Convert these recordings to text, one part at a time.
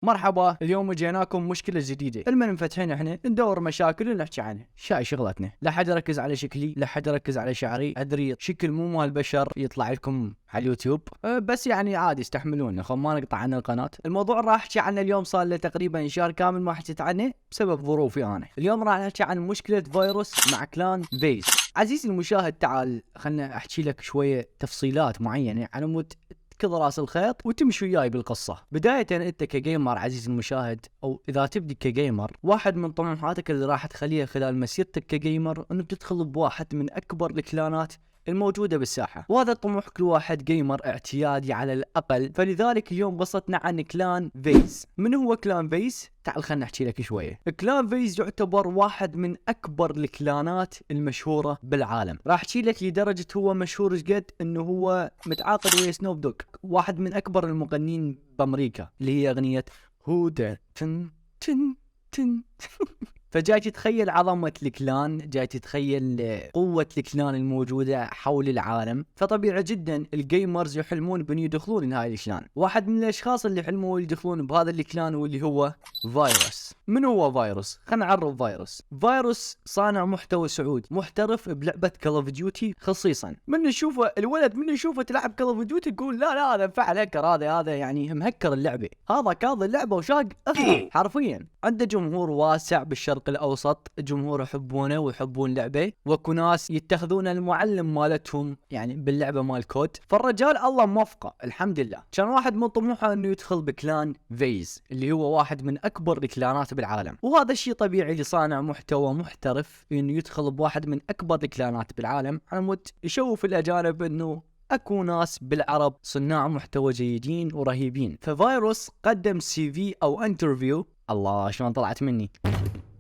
مرحبا، اليوم جيناكم مشكلة جديدة. لما نفتحين احنا ندور مشاكل ونحكي عنها، شاي شغلتنا. لا حد يركز على شكلي، لا حد يركز على شعري، ادري شكل مو مال البشر يطلع لكم على اليوتيوب، بس يعني عادي استحملونا، ما نقطع عن القناة. الموضوع راح احكي عنه اليوم، صار له تقريبا شهر كامل ما حكيت عنه بسبب ظروفي انا. اليوم راح احكي عن مشكلة فيروس مع كلان فيز. عزيزي المشاهد، تعال خلنا احكي لك شوية تفصيلات معينة على مود كذا راس الخيط وتمشي وياي بالقصة. بداية انت كجيمر عزيزي المشاهد، او اذا تبدي كجيمر، واحد من طموحاتك اللي راح تخليها خلال مسيرتك كجيمر انك تدخل بواحد من اكبر الكلانات الموجودة بالساحة، وهذا طموح كل واحد جيمر اعتيادي على الأقل. فلذلك اليوم بسطنا عن كلان فيز. من هو كلان فيز؟ تعال خلنا نحكي لك شوية. كلان فيز يعتبر واحد من أكبر الكلانات المشهورة بالعالم. راح أحكي لك لدرجة هو مشهور قد إنه هو متعاقد ويا سنوب دوغ، واحد من أكبر المغنيين بأمريكا، اللي هي أغنية هودا تن تن تن. فجاي تتخيل عظمة الكلان، جاي تتخيل قوة الكلان الموجودة حول العالم. فطبيعي جدا الجيمرز يحلمون بأن يدخلون لهاي الكلان. واحد من الأشخاص اللي حلموا يدخلون بهذا الكلان واللي هو فيروس. من هو فيروس؟ خلينا نعرف فيروس. فيروس صانع محتوى سعودي محترف بلعبة كول اوف ديوتي خصيصا. من نشوفه الولد، من نشوفه تلعب كول اوف ديوتي تقول لا هذا فعل هكر، هذا يعني مهكر اللعبة، هذا كاظ اللعبة وشاق حرفيا. عنده جمهور واسع بالشرق الأوسط، جمهور يحبونه ويحبون لعبه، وكو ناس يتخذون المعلم مالتهم يعني باللعبة مال كود. فالرجال الله موفقه الحمد لله. كان واحد من طموحه انه يدخل بكلان فيز اللي هو واحد من اكبر الكلانات بالعالم، وهذا الشيء طبيعي لصانع محتوى محترف انه يدخل بواحد من اكبر الكلانات بالعالم، على مود يشوف الاجانب انه اكو ناس بالعرب صناع محتوى جيدين ورهيبين. ففيروس قدم سي في او انترفيو، الله شلون طلعت مني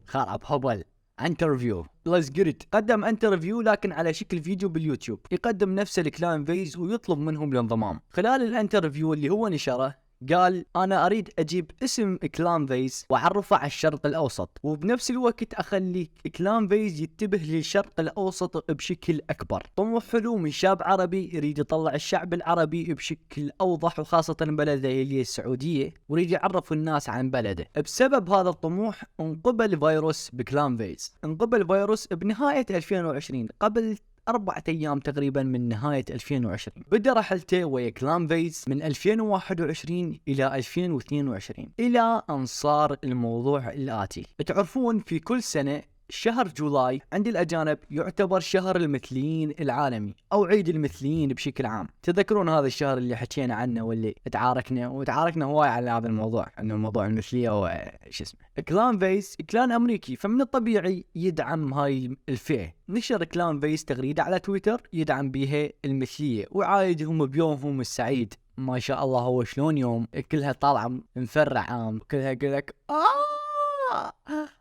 خرب هبل، انترفيو ليتس جيت. قدم انترفيو لكن على شكل فيديو باليوتيوب، يقدم نفسه لكلان فيز ويطلب منهم الانضمام. خلال الانترفيو اللي هو نشره قال انا اريد اجيب اسم كلان فيز واعرفه على الشرق الاوسط، وبنفس الوقت اخلي كلان فيز يتبه للشرق الاوسط بشكل اكبر. طموح حلو من شاب عربي يريد يطلع الشعب العربي بشكل اوضح، وخاصة بلده اللي هي السعودية، ويريد يعرف الناس عن بلده. بسبب هذا الطموح انقبل فيروس بكلان فيز. انقبل فيروس بنهاية 2020، قبل 4 أيام تقريبا من نهاية 2020. بدأ رحلته ويا كلان فيز من 2021 إلى 2022، إلى أن صار الموضوع الآتي. تعرفون في كل سنة شهر جولاي عند الأجانب يعتبر شهر المثليين العالمي أو عيد المثليين بشكل عام. تذكرون هذا الشهر اللي حكينا عنه واللي تعاركنا هواي على هذا الموضوع، أنه موضوع المثلية أو شو اسمه. كلان فيز كلان أمريكي، فمن الطبيعي يدعم هاي الفئة. نشر كلان فيز تغريدة على تويتر يدعم بها المثلية وعايدهم بيومهم السعيد. ما شاء الله هو شلون يوم كلها طالعة مفرع عام، كلها يقولك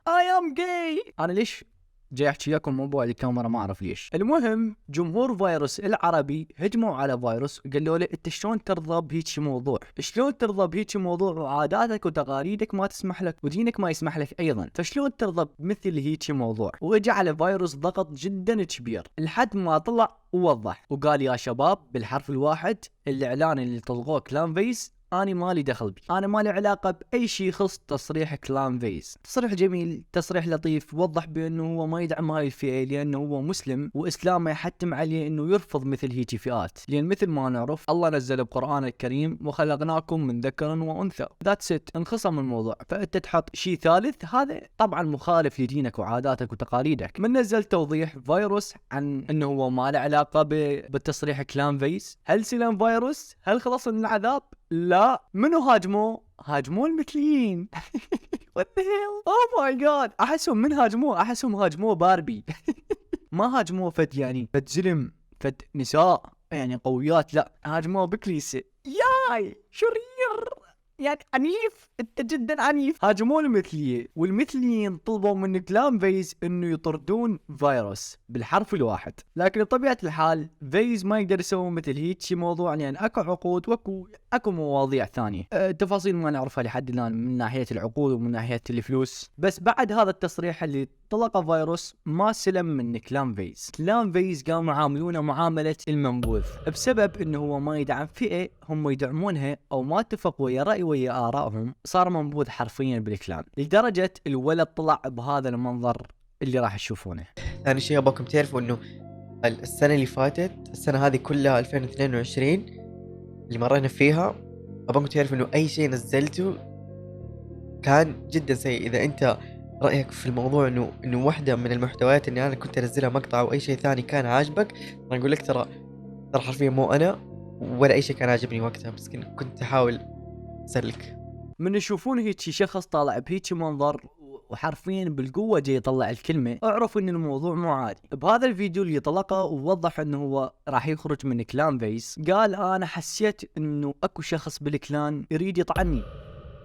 I am gay. أنا ليش جاي أحكي لكم موضوع الكاميرا ما أعرف ليش. المهم جمهور فيروس العربي هجموا على فيروس وقالوا له أنت شلون ترضى بهيك موضوع؟ شلون ترضى بهيك موضوع وعاداتك وتقاليدك ما تسمح لك ودينك ما يسمح لك أيضا، فشلون ترضى بمثل هيك موضوع؟ وإجا على فيروس ضغط جدا كبير لحد ما طلع ووضح وقال يا شباب بالحرف الواحد الإعلان اللي طلقوه كلان فيز أنا مالي دخل بي، أنا مالي علاقة بأي شيء يخص تصريح كلان فيز. تصريح جميل، تصريح لطيف، وضح بأنه هو ما يدعم هاي الفئة لأنه هو مسلم وإسلامه يحتم عليه أنه يرفض مثل هيك فئات، لأن مثل ما نعرف الله نزل بقرآن الكريم وخلقناكم من ذكر وأنثى. ذاتس إت، انخصم الموضوع. فأنت تحط شيء ثالث هذا طبعا مخالف لدينك وعاداتك وتقاليدك. من نزل توضيح فيروس عن أنه هو ما له علاقة بالتصريح كلان فيز. هل سلم فيروس؟ هل خلص من العذاب؟ لا. منو هاجموا المثليين. what the hell oh my god. احسهم من احسهم هاجموه باربي. ما هاجموه فد يعني فد زلم فد نساء يعني قويات، لا هاجموه بكليسة. ياي شرير يعني عنيف، انت جدا عنيف. هاجموا المثلية، والمثليين طلبوا من كلان فيز انه يطردون فيروس بالحرف الواحد. لكن بطبيعة الحال فيز ما يقدر يسوي مثل هيك موضوع، لان يعني اكو عقود واكو مواضيع ثانية تفاصيل ما نعرفها لحد الان من ناحية العقود ومن ناحية الفلوس. بس بعد هذا التصريح اللي طلق فيروس ما سلم من كلان فيز. كلان فيز قاموا يعاملونه معاملة المنبوذ بسبب انه هو ما يدعم فئة هم يدعمونها او ما اتفق ويا رأي ويا آرائهم، صار منبوذ حرفيا بالكلان، لدرجة الولد طلع بهذا المنظر اللي راح تشوفونه. ثاني شيء ابغاكم تعرفوا انه السنة اللي فاتت، السنة هذه كلها 2022 اللي مرينا فيها، ابغاكم تعرفوا انه اي شيء نزلته كان جدا سيء. اذا انت رأيك في الموضوع انه واحدة من المحتويات اني انا كنت انزلها مقطع او اي شيء ثاني كان عاجبك، انا اقول لك ترى حرفيا مو انا ولا اي شيء كان عاجبني وقتها، بس كنت احاول اسلك. من يشوفون هيك شخص طالع بهيك منظر وحرفيا بالقوة جاي يطلع الكلمة، اعرفوا ان الموضوع مو عادي. بهذا الفيديو اللي طلقه ووضح انه هو راح يخرج من كلان فيز، قال انا حسيت انه اكو شخص بالكلان يريد يطعني،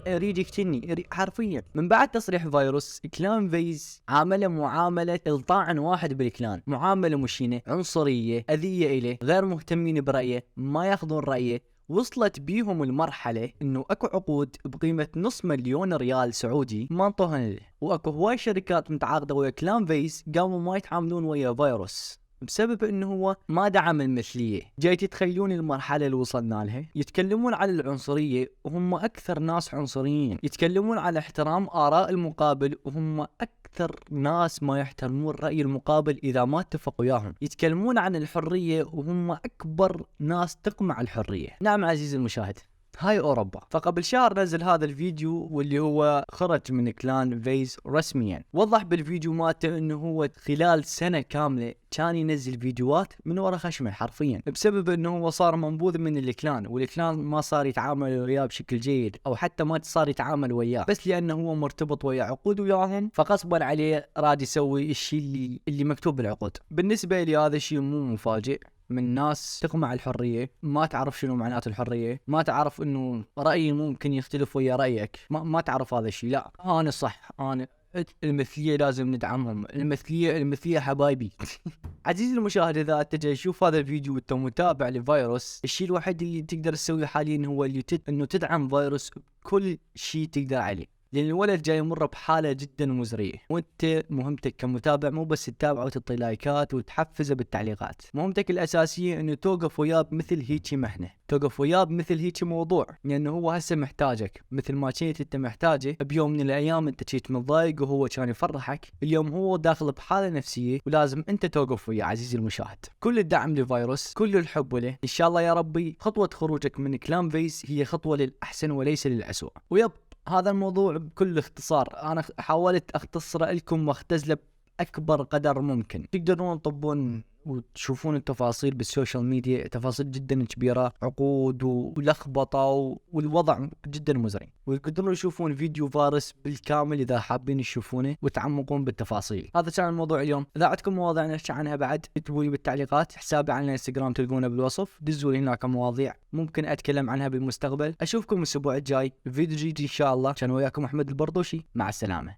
يريد يقتلني حرفيا. من بعد تصريح فيروس، كلان فيز عامله معاملة الطاعن واحد بالكلان، معاملة مشينة، عنصرية، اذية اليه، غير مهتمين برأيه، ما ياخذون رأيه. وصلت بيهم المرحلة انه اكو عقود بقيمة $500,000 ريال سعودي ما انطوهن له، واكو هواي شركات متعاقدة ويا كلان فيز قاموا ما يتعاملون ويا فيروس بسبب انه هو ما دعم المثلية. جاي تتخيلون المرحلة اللي وصلنا لها؟ يتكلمون عن العنصرية وهم اكثر ناس عنصريين، يتكلمون على احترام آراء المقابل وهم اكثر ناس ما يحترمون رأي المقابل اذا ما اتفقوا وياهم، يتكلمون عن الحرية وهم اكبر ناس تقمع الحرية. نعم عزيزي المشاهد، هاي اوروبا. فقبل شهر نزل هذا الفيديو واللي هو خرج من كلان فيز رسميا. وضح بالفيديو مالته انه هو خلال سنة كاملة كان ينزل فيديوهات من ورا خشمه حرفيا، بسبب انه هو صار منبوذ من الكلان، والكلان ما صار يتعامل وياه بشكل جيد او حتى ما صار يتعامل وياه، بس لانه هو مرتبط ويا عقود وياهم فغصبا عليه راد يسوي الشيء اللي مكتوب بالعقود. بالنسبة لي هذا الشيء مو مفاجئ من ناس تقمع الحرية، ما تعرف شنو معنات الحرية، ما تعرف انه رأيي ممكن يختلف ويا رأيك، ما تعرف هذا الشيء. لا انا صح، انا المثلية لازم ندعمهم، المثلية حبايبي. عزيزي المشاهد، اذا انت جاي تشوف هذا الفيديو وانت متابع لفيروس، الشيء الوحيد اللي تقدر تسويه حاليا هو انه تدعم فيروس بكل شيء تقدر عليه، لان الولد جاي يمر بحاله جدا مزريه، وانت مهمتك كمتابع مو بس تتابعه وتعطي لايكات وتحفزه بالتعليقات، مهمتك الاساسيه انه توقف وياه بمثل هيك مهنه، توقف وياه بمثل هيك موضوع، لانه هو هسه محتاجك مثل ما كنت انت محتاجه بيوم من الايام. انت كنت متضايق وهو كان يفرحك، اليوم هو داخل بحاله نفسيه ولازم انت توقف وياه. عزيزي المشاهد، كل الدعم لفيروس، كل الحب له، ان شاء الله يا ربي خطوه خروجك من كلان فيز هي خطوه للاحسن وليس للأسوأ. ويب هذا الموضوع بكل اختصار انا حاولت اختصره لكم واختزله باكبر قدر ممكن. تقدرون تطبون وتشوفون التفاصيل بالسوشيال ميديا، تفاصيل جدا كبيرة، عقود ولخبطة والوضع جدا مزري، وتقدرون تشوفون فيديو فارس بالكامل اذا حابين تشوفونه وتعمقون بالتفاصيل. هذا كان الموضوع اليوم. اذا عندكم مواضيع نحكي عنها بعد اكتبوا لي بالتعليقات، حسابي على الانستغرام تلقونه بالوصف، دزوا لي هناك مواضيع ممكن اتكلم عنها بالمستقبل. اشوفكم الاسبوع الجاي بفيديو جديد ان شاء الله. كان وياكم احمد البردوشي، مع السلامة.